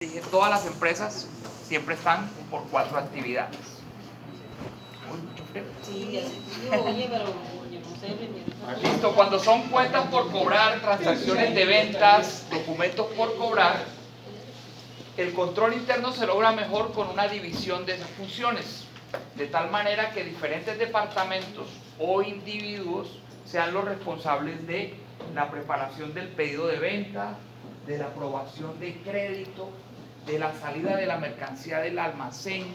Dije, todas las empresas siempre están por 4 actividades. Uy, mucho frío. Sí, ya sé. Oye, pero yo no sé. Listo, cuando son cuentas por cobrar, transacciones de ventas, documentos por cobrar, el control interno se logra mejor con una división de esas funciones, de tal manera que diferentes departamentos o individuos sean los responsables de la preparación del pedido de venta, de la aprobación de crédito, de la salida de la mercancía del almacén,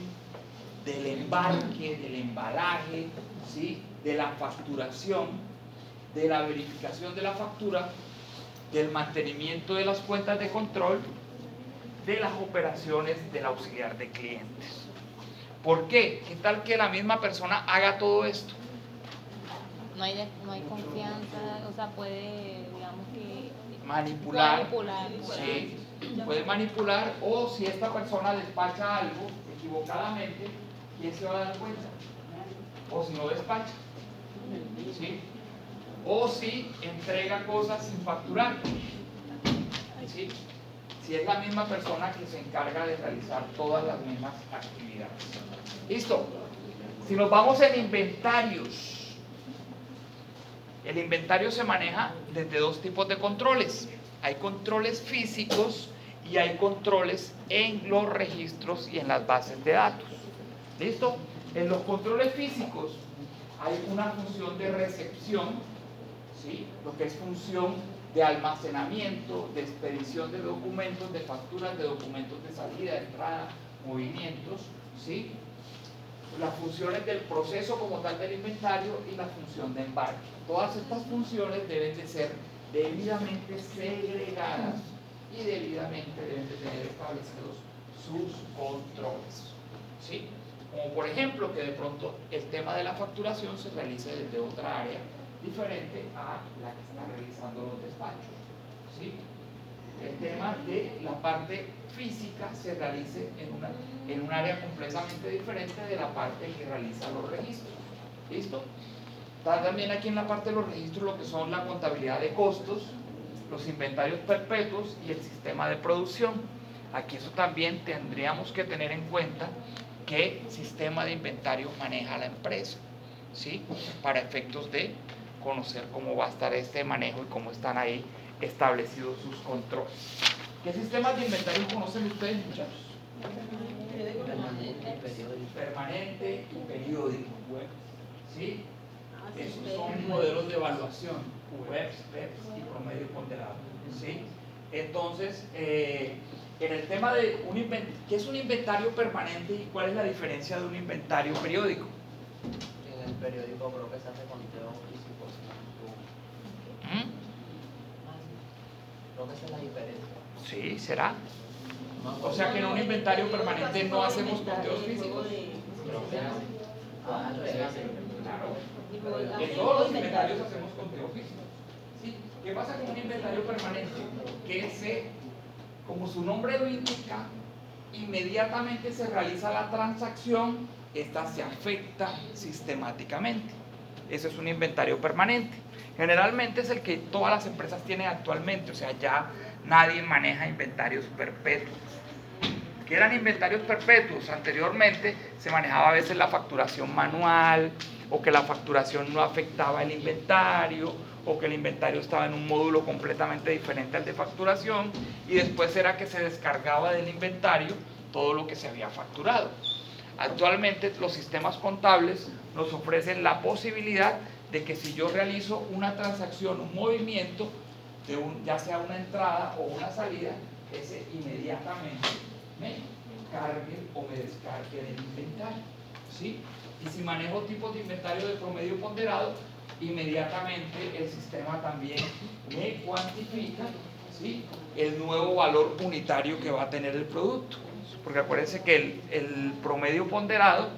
del embarque, del embalaje, ¿sí? De la facturación, de la verificación de la factura, del mantenimiento de las cuentas de control, de las operaciones del auxiliar de clientes. ¿Por qué? ¿Qué tal que la misma persona haga todo esto? No hay confianza, o sea, puede, digamos que... Manipular, sí, puede manipular, o si esta persona despacha algo equivocadamente, ¿quién se va a dar cuenta? O si no despacha, ¿sí? O si entrega cosas sin facturar, ¿sí? Si es la misma persona que se encarga de realizar todas las mismas actividades. ¿Listo? Si nos vamos en inventarios, el inventario se maneja desde dos tipos de controles. Hay controles físicos y hay controles en los registros y en las bases de datos. ¿Listo? En los controles físicos hay una función de recepción, ¿sí? Lo que es función de almacenamiento, de expedición de documentos, de facturas, de documentos de salida, de entrada, movimientos, ¿sí? Las funciones del proceso como tal del inventario y la función de embarque. Todas estas funciones deben de ser debidamente segregadas y debidamente deben de tener establecidos sus controles, ¿sí? Como por ejemplo que de pronto el tema de la facturación se realice desde otra área diferente a la que está realizando los despachos, ¿sí? El tema de la parte física se realice en un área completamente diferente de la parte que realiza los registros. ¿Listo? Está también aquí en la parte de los registros lo que son la contabilidad de costos, los inventarios perpetuos y el sistema de producción. Aquí eso también tendríamos que tener en cuenta qué sistema de inventario maneja la empresa, ¿sí? Para efectos de conocer cómo va a estar este manejo y cómo están ahí establecidos sus controles. ¿Qué sistemas de inventario conocen ustedes, muchachos? Permanente y periódico. ¿Sí? Esos son modelos de evaluación, WEPS, PEPS y promedio ponderado. ¿Sí? Entonces, en el tema de ¿qué es un inventario permanente y cuál es la diferencia de un inventario periódico? En el periódico creo que se hace conteo físico. Creo que esa es la diferencia. Sí, ¿será? O sea que en un inventario permanente no hacemos conteos físicos. Claro. En todos los inventarios hacemos conteo físico. ¿Sí? ¿Qué pasa con un inventario permanente? Que como su nombre lo indica, inmediatamente se realiza la transacción, esta se afecta sistemáticamente. Ese es un inventario permanente. Generalmente es el que todas las empresas tienen actualmente, o sea, ya nadie maneja inventarios perpetuos. ¿Qué eran inventarios perpetuos? Anteriormente se manejaba a veces la facturación manual, o que la facturación no afectaba el inventario, o que el inventario estaba en un módulo completamente diferente al de facturación, y después era que se descargaba del inventario todo lo que se había facturado. Actualmente los sistemas contables nos ofrecen la posibilidad de que si yo realizo una transacción, un movimiento, ya sea una entrada o una salida, ese inmediatamente me cargue o me descargue del inventario, ¿sí? Y si manejo tipos de inventario de promedio ponderado, inmediatamente el sistema también me cuantifica, ¿sí?, el nuevo valor unitario que va a tener el producto. Porque acuérdense que el promedio ponderado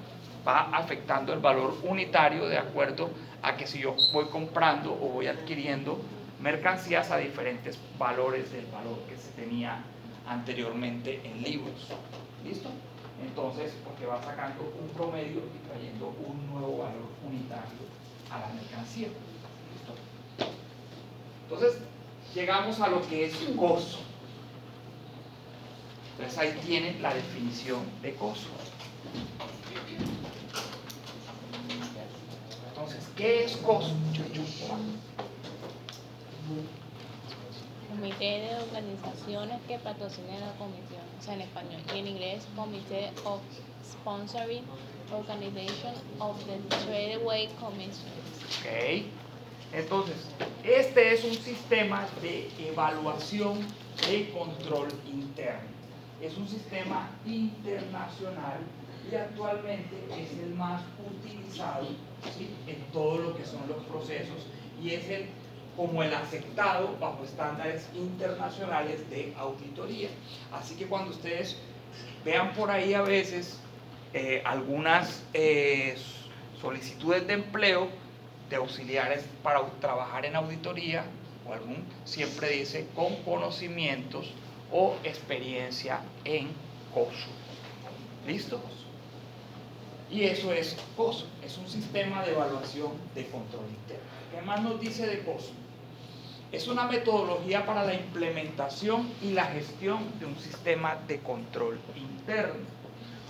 va afectando el valor unitario de acuerdo a que si yo voy comprando o voy adquiriendo mercancías a diferentes valores del valor que se tenía anteriormente en libros. ¿Listo? Entonces, porque va sacando un promedio y trayendo un nuevo valor unitario a la mercancía. ¿Listo? Entonces, llegamos a lo que es costo. Entonces ahí tienen la definición de costo. Entonces, ¿qué es costo? Comité de organizaciones que patrocinan la comisión, o sea, en español, y en inglés, Committee of Sponsoring Organization of the Tradeway Commission. Ok. Entonces, este es un sistema de evaluación de control interno. Es un sistema internacional y actualmente es el más utilizado, ¿sí?, en todo lo que son los procesos y es como el aceptado bajo estándares internacionales de auditoría. Así que cuando ustedes vean por ahí a veces algunas solicitudes de empleo de auxiliares para trabajar en auditoría, siempre dice con conocimientos o experiencia en COSO. ¿Listo? Y eso es COSO, es un sistema de evaluación de control interno. ¿Qué más nos dice de COSO? Es una metodología para la implementación y la gestión de un sistema de control interno.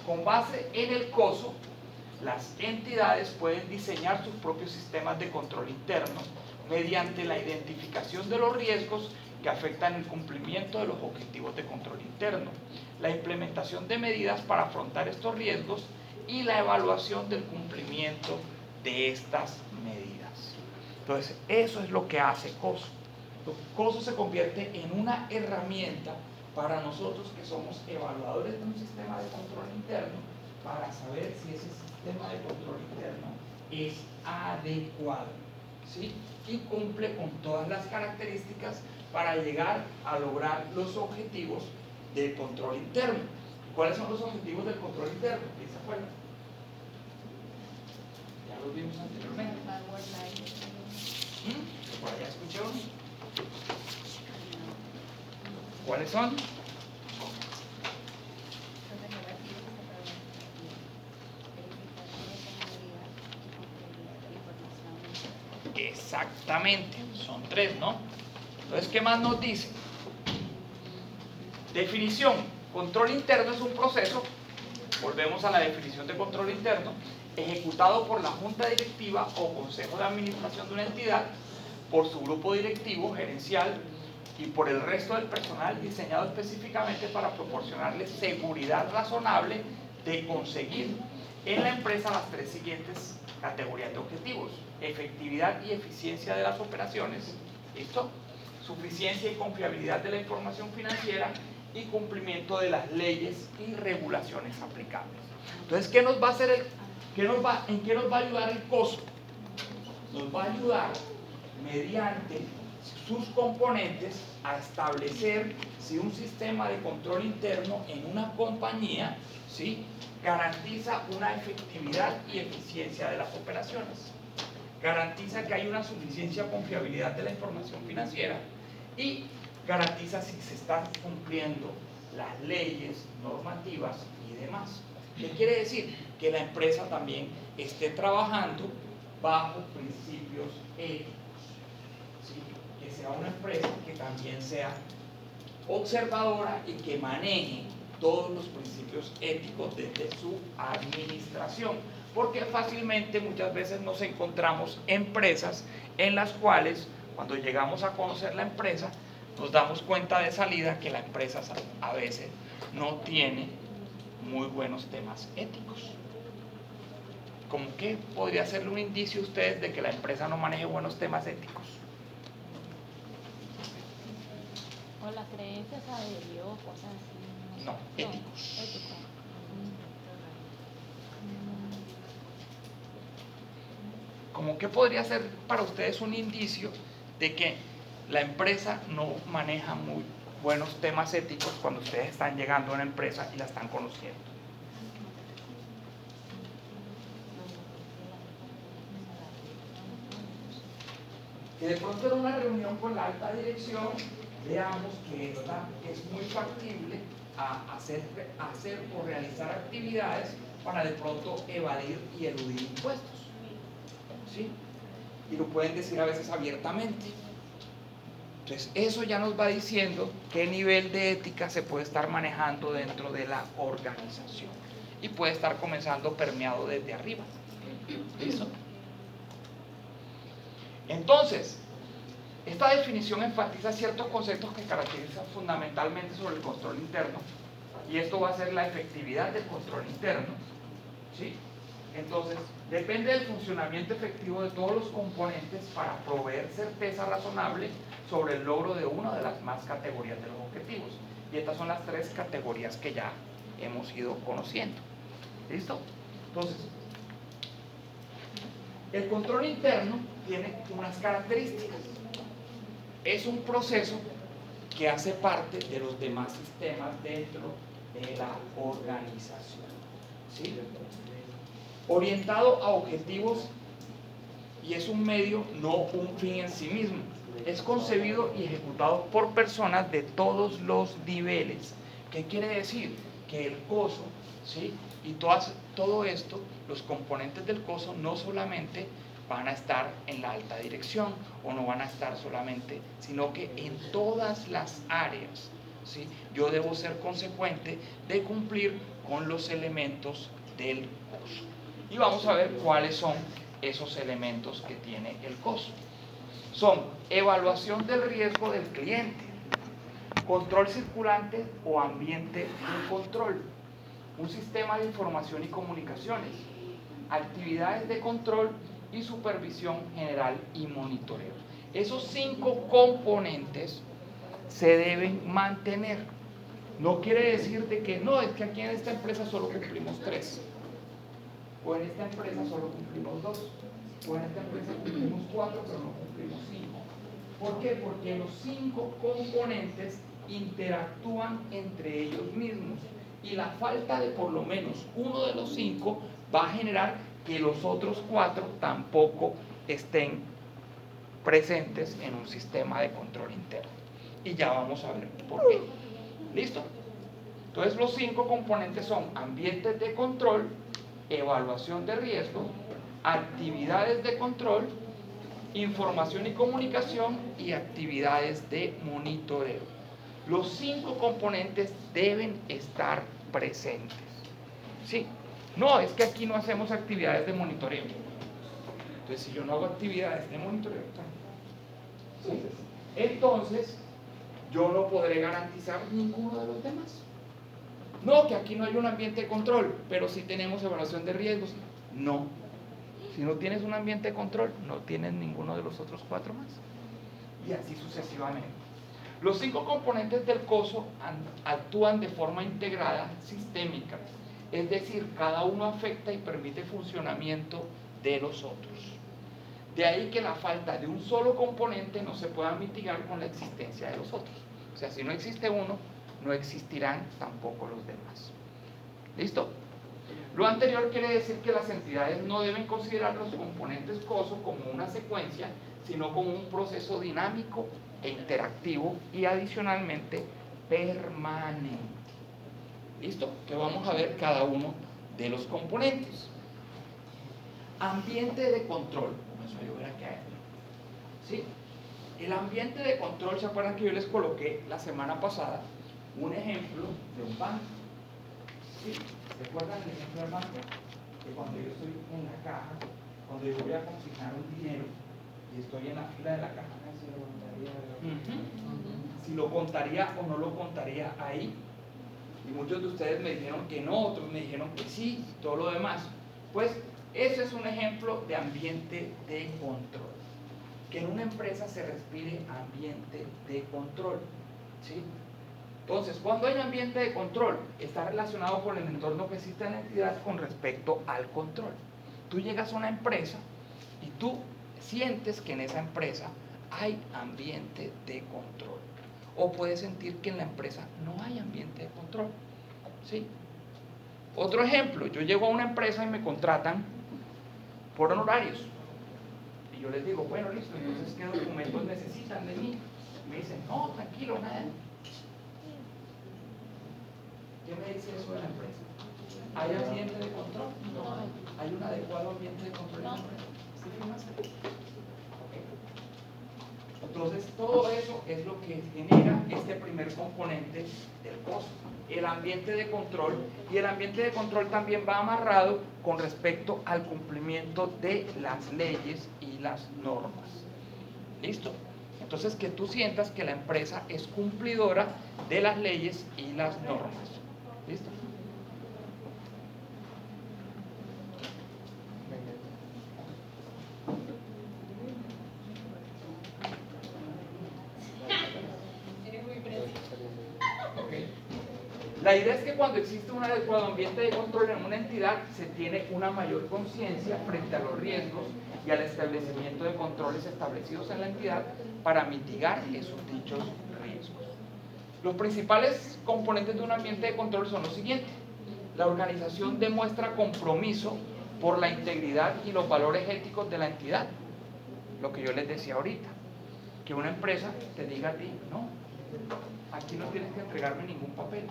Con base en el COSO, las entidades pueden diseñar sus propios sistemas de control interno mediante la identificación de los riesgos que afectan el cumplimiento de los objetivos de control interno, la implementación de medidas para afrontar estos riesgos y la evaluación del cumplimiento de estas medidas. Entonces, eso es lo que hace COSO. COSO se convierte en una herramienta para nosotros que somos evaluadores de un sistema de control interno para saber si ese sistema de control interno es adecuado, ¿sí?, y cumple con todas las características para llegar a lograr los objetivos del control interno. ¿Cuáles son los objetivos del control interno? ¿Quién se acuerda? Ya los vimos anteriormente. Por allá escuché uno. ¿Cuáles son? Exactamente, son 3, ¿no? Entonces, ¿qué más nos dice? Definición: control interno es un proceso, volvemos a la definición de control interno, ejecutado por la junta directiva o consejo de administración de una entidad, por su grupo directivo, gerencial y por el resto del personal, diseñado específicamente para proporcionarle seguridad razonable de conseguir en la empresa las 3 siguientes categorías de objetivos: efectividad y eficiencia de las operaciones, ¿listo?, suficiencia y confiabilidad de la información financiera y cumplimiento de las leyes y regulaciones aplicables. Entonces, ¿qué nos va a hacer ¿en qué nos va a ayudar el COSO? Nos va a ayudar mediante sus componentes a establecer si un sistema de control interno en una compañía, ¿sí?, garantiza una efectividad y eficiencia de las operaciones, garantiza que hay una suficiencia o confiabilidad de la información financiera y garantiza si se están cumpliendo las leyes, normativas y demás. ¿Qué quiere decir? Que la empresa también esté trabajando bajo principios éticos, ¿sí?, que sea una empresa que también sea observadora y que maneje todos los principios éticos desde su administración, porque fácilmente muchas veces nos encontramos empresas en las cuales cuando llegamos a conocer la empresa nos damos cuenta de salida que la empresa a veces no tiene muy buenos temas éticos. ¿Cómo que podría serle un indicio a ustedes de que la empresa no maneje buenos temas éticos? O las creencias de Dios, cosas así. No, éticos. Éticos. ¿Cómo que podría ser para ustedes un indicio de que la empresa no maneja muy buenos temas éticos cuando ustedes están llegando a una empresa y la están conociendo? Que de pronto en una reunión con la alta dirección veamos que esta es muy factible a hacer o realizar actividades para de pronto evadir y eludir impuestos, ¿sí? Y lo pueden decir a veces abiertamente. Entonces, eso ya nos va diciendo qué nivel de ética se puede estar manejando dentro de la organización. Y puede estar comenzando permeado desde arriba. ¿Listo? Entonces, esta definición enfatiza ciertos conceptos que caracterizan fundamentalmente sobre el control interno. Y esto va a ser la efectividad del control interno. ¿Sí? Entonces, depende del funcionamiento efectivo de todos los componentes para proveer certeza razonable sobre el logro de una de las más categorías de los objetivos. Y estas son las 3 categorías que ya hemos ido conociendo. ¿Listo? Entonces, el control interno tiene unas características. Es un proceso que hace parte de los demás sistemas dentro de la organización. ¿Sí? Orientado a objetivos y es un medio, no un fin en sí mismo. Es concebido y ejecutado por personas de todos los niveles. ¿Qué quiere decir? Que el COSO, ¿sí? Y todo esto, los componentes del COSO no solamente van a estar en la alta dirección o no van a estar solamente, sino que en todas las áreas, ¿sí? Yo debo ser consecuente de cumplir con los elementos del COSO. Y vamos a ver cuáles son esos elementos que tiene el COSO. Son evaluación del riesgo del cliente, control circulante o ambiente de control, un sistema de información y comunicaciones, actividades de control y supervisión general y monitoreo. Esos 5 componentes se deben mantener. No quiere decir de que no, es que aquí en esta empresa solo cumplimos 3, o en esta empresa solo cumplimos 2, o en esta empresa cumplimos 4, pero no cumplimos 5. ¿Por qué? Porque los 5 componentes interactúan entre ellos mismos y la falta de por lo menos uno de los 5 va a generar que los otros 4 tampoco estén presentes en un sistema de control interno. Y ya vamos a ver por qué. ¿Listo? Entonces los 5 componentes son ambientes de control, evaluación de riesgo, actividades de control, información y comunicación y actividades de monitoreo. Los 5 componentes deben estar presentes. ¿Sí? No, es que aquí no hacemos actividades de monitoreo. Entonces, si yo no hago actividades de monitoreo, ¿sí? Entonces, yo no podré garantizar ninguno de los demás. No, que aquí no hay un ambiente de control, pero sí tenemos evaluación de riesgos. No. Si no tienes un ambiente de control, no tienes ninguno de los otros 4 más. Y así sucesivamente. Los 5 componentes del COSO actúan de forma integrada, sistémica. Es decir, cada uno afecta y permite el funcionamiento de los otros. De ahí que la falta de un solo componente no se pueda mitigar con la existencia de los otros. O sea, si no existe uno, no existirán tampoco los demás. ¿Listo? Lo anterior quiere decir que las entidades no deben considerar los componentes COSO como una secuencia, sino como un proceso dinámico e interactivo y adicionalmente permanente. ¿Listo? Que vamos a ver cada uno de los componentes. Ambiente de control. Vamos a ver aquí adentro. ¿Sí? El ambiente de control, ¿se acuerdan que yo les coloqué la semana pasada un ejemplo de un banco? ¿Sí? ¿Recuerdan el ejemplo del banco? Que cuando yo estoy en la caja, cuando yo voy a consignar un dinero y estoy en la fila de la caja, si lo contaría o no lo contaría ahí. Y muchos de ustedes me dijeron que no, otros me dijeron que sí, todo lo demás. Pues ese es un ejemplo de ambiente de control. Que en una empresa se respire ambiente de control. ¿Sí? Entonces, cuando hay ambiente de control, está relacionado con el entorno que existe en la entidad con respecto al control. Tú llegas a una empresa y tú sientes que en esa empresa hay ambiente de control. O puedes sentir que en la empresa no hay ambiente de control. ¿Sí? Otro ejemplo, yo llego a una empresa y me contratan por honorarios. Y yo les digo, bueno, listo, entonces, ¿qué documentos necesitan de mí? Y me dicen, no, tranquilo, nada. ¿Qué me dice eso de la empresa? ¿Hay ambiente de control? No. ¿Hay un adecuado ambiente de control en la empresa? ¿Sí? Okay. Entonces, todo eso es lo que genera este primer componente del costo, el ambiente de control. Y el ambiente de control también va amarrado con respecto al cumplimiento de las leyes y las normas. ¿Listo? Entonces, que tú sientas que la empresa es cumplidora de las leyes y las normas. ¿Listo? La idea es que cuando existe un adecuado ambiente de control en una entidad, se tiene una mayor conciencia frente a los riesgos y al establecimiento de controles establecidos en la entidad para mitigar esos dichos riesgos. Los principales componentes de un ambiente de control son los siguientes. La organización demuestra compromiso por la integridad y los valores éticos de la entidad. Lo que yo les decía ahorita, que una empresa te diga a ti, no, aquí no tienes que entregarme ningún papel.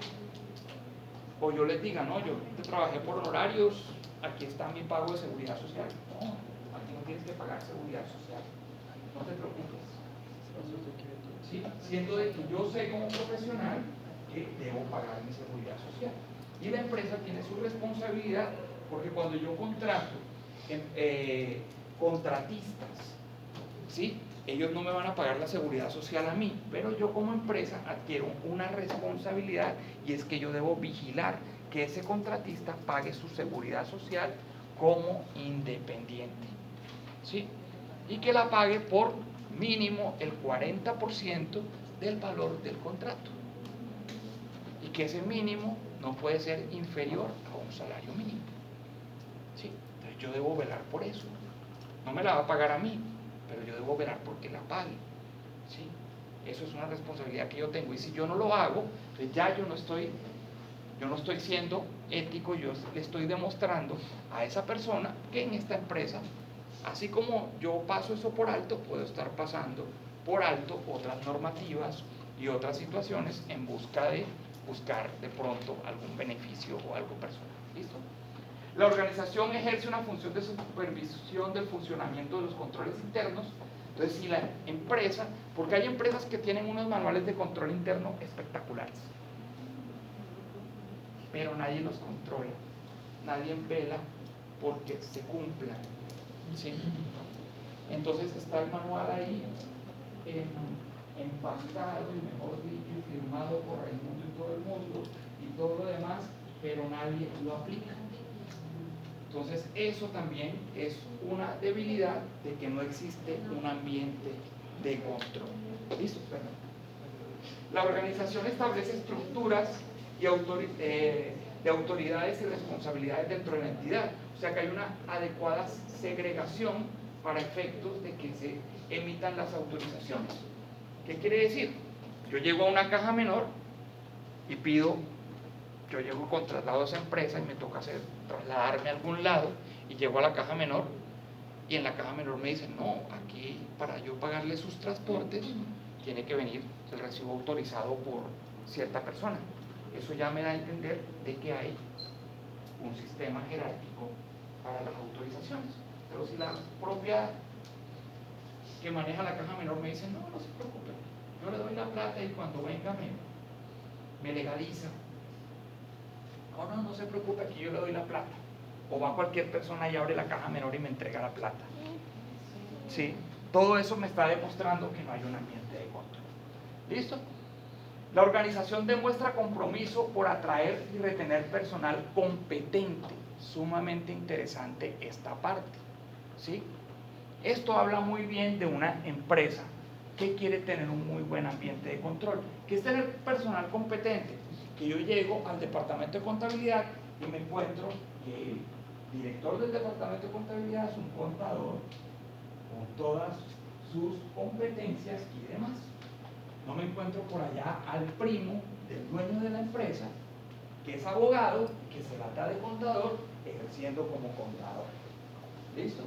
O yo les diga, no, yo te trabajé por horarios, aquí está mi pago de seguridad social. No, aquí no tienes que pagar seguridad social, no te preocupes. ¿Sí? Siendo de que yo sé como profesional que debo pagar mi seguridad social. Y la empresa tiene su responsabilidad, porque cuando yo contrato contratistas, ¿sí? Ellos no me van a pagar la seguridad social a mí, pero yo como empresa adquiero una responsabilidad, y es que yo debo vigilar que ese contratista pague su seguridad social como independiente, ¿sí? Y que la pague por mínimo el 40% del valor del contrato, y que ese mínimo no puede ser inferior a un salario mínimo, ¿sí? Entonces yo debo velar por eso. No me la va a pagar a mí, pero yo debo velar porque la pague, ¿sí? Eso es una responsabilidad que yo tengo, y si yo no lo hago, pues ya yo no estoy siendo ético. Yo le estoy demostrando a esa persona que en esta empresa, así como yo paso eso por alto, puedo estar pasando por alto otras normativas y otras situaciones en busca de buscar de pronto algún beneficio o algo personal. ¿Listo? La organización ejerce una función de supervisión del funcionamiento de los controles internos. Entonces, si la empresa, porque hay empresas que tienen unos manuales de control interno espectaculares, pero nadie los controla, nadie vela porque se cumplan, ¿sí? Entonces está el manual ahí empastado y, mejor dicho, firmado por Raimundo y todo el mundo y todo lo demás, pero nadie lo aplica. Entonces eso también es una debilidad de que no existe un ambiente de control. ¿Listo? Perdón. La organización establece estructuras y de autoridades y responsabilidades dentro de la entidad. O sea que hay una adecuada segregación para efectos de que se emitan las autorizaciones. ¿Qué quiere decir? Yo llego a una caja menor y pido, yo llego con traslado a esa empresa y me toca trasladarme a algún lado, y llego a la caja menor, y en la caja menor me dicen, no, aquí para yo pagarle sus transportes tiene que venir el recibo autorizado por cierta persona. Eso ya me da a entender de que hay un sistema jerárquico para las autorizaciones. Pero si la propia que maneja la caja menor me dice, no, no se preocupe, yo le doy la plata y cuando venga me legaliza. No se preocupe, aquí yo le doy la plata. O va cualquier persona y abre la caja menor y me entrega la plata. ¿Sí? Todo eso me está demostrando que no hay un ambiente de control. ¿Listo? La organización demuestra compromiso por atraer y retener personal competente. Sumamente interesante esta parte, ¿sí? Esto habla muy bien de una empresa que quiere tener un muy buen ambiente de control. ¿Qué es tener personal competente? Que yo llego al departamento de contabilidad y me encuentro que el director del departamento de contabilidad es un contador con todas sus competencias y demás. No me encuentro por allá al primo del dueño de la empresa, que es abogado, que se trata de contador, ejerciendo como contador. ¿Listo?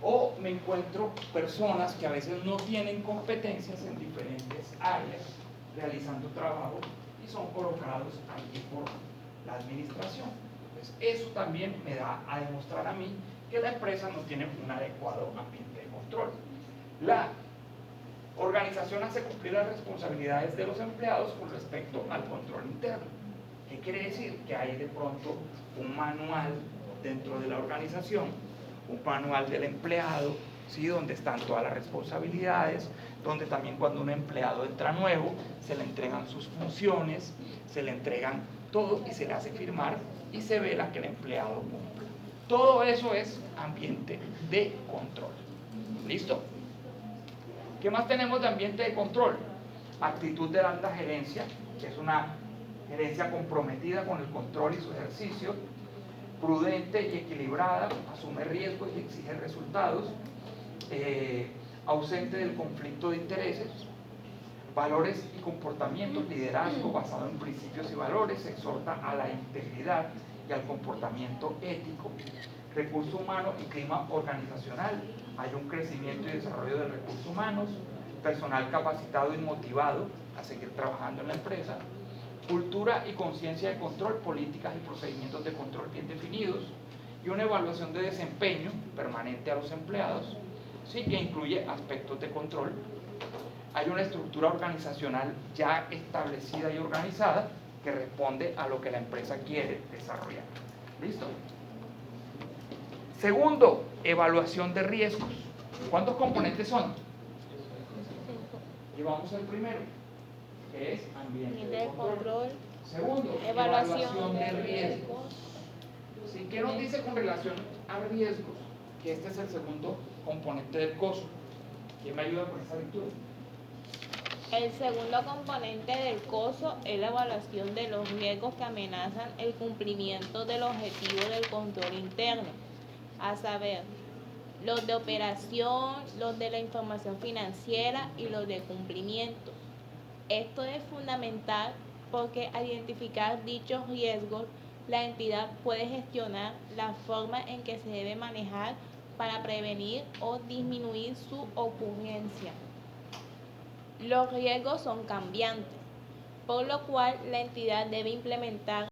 O me encuentro personas que a veces no tienen competencias en diferentes áreas, realizando trabajo, y son colocados allí por la administración. Pues eso también me da a demostrar a mí que la empresa no tiene un adecuado ambiente de control. La Organización hace cumplir las responsabilidades de los empleados con respecto al control interno. ¿Qué quiere decir? Que hay de pronto un manual dentro de la organización, un manual del empleado, ¿sí? Donde están todas las responsabilidades, donde también cuando un empleado entra nuevo, se le entregan sus funciones, se le entregan todo y se le hace firmar y se vela que el empleado cumpla. Todo eso es ambiente de control. ¿Listo? ¿Qué más tenemos de ambiente de control? Actitud de la alta gerencia, que es una gerencia comprometida con el control y su ejercicio, prudente y equilibrada, asume riesgos y exige resultados, ausente del conflicto de intereses, valores y comportamientos, liderazgo basado en principios y valores, exhorta a la integridad y al comportamiento ético, recurso humano y clima organizacional, hay un crecimiento y desarrollo de recursos humanos, personal capacitado y motivado a seguir trabajando en la empresa, cultura y conciencia de control, políticas y procedimientos de control bien definidos y una evaluación de desempeño permanente a los empleados, sí, que incluye aspectos de control. Hay una estructura organizacional ya establecida y organizada que responde a lo que la empresa quiere desarrollar. ¿Listo? Segundo, evaluación de riesgos. ¿Cuántos componentes son? Y vamos al primero, que es ambiente de control. Segundo, evaluación de riesgos. ¿Sí? ¿Qué nos dice con relación a riesgos? Que este es el segundo componente del costo. ¿Quién me ayuda con esa lectura? El segundo componente del COSO es la evaluación de los riesgos que amenazan el cumplimiento del objetivo del control interno, a saber, los de operación, los de la información financiera y los de cumplimiento. Esto es fundamental porque al identificar dichos riesgos, la entidad puede gestionar la forma en que se debe manejar para prevenir o disminuir su ocurrencia. Los riesgos son cambiantes, por lo cual la entidad debe implementar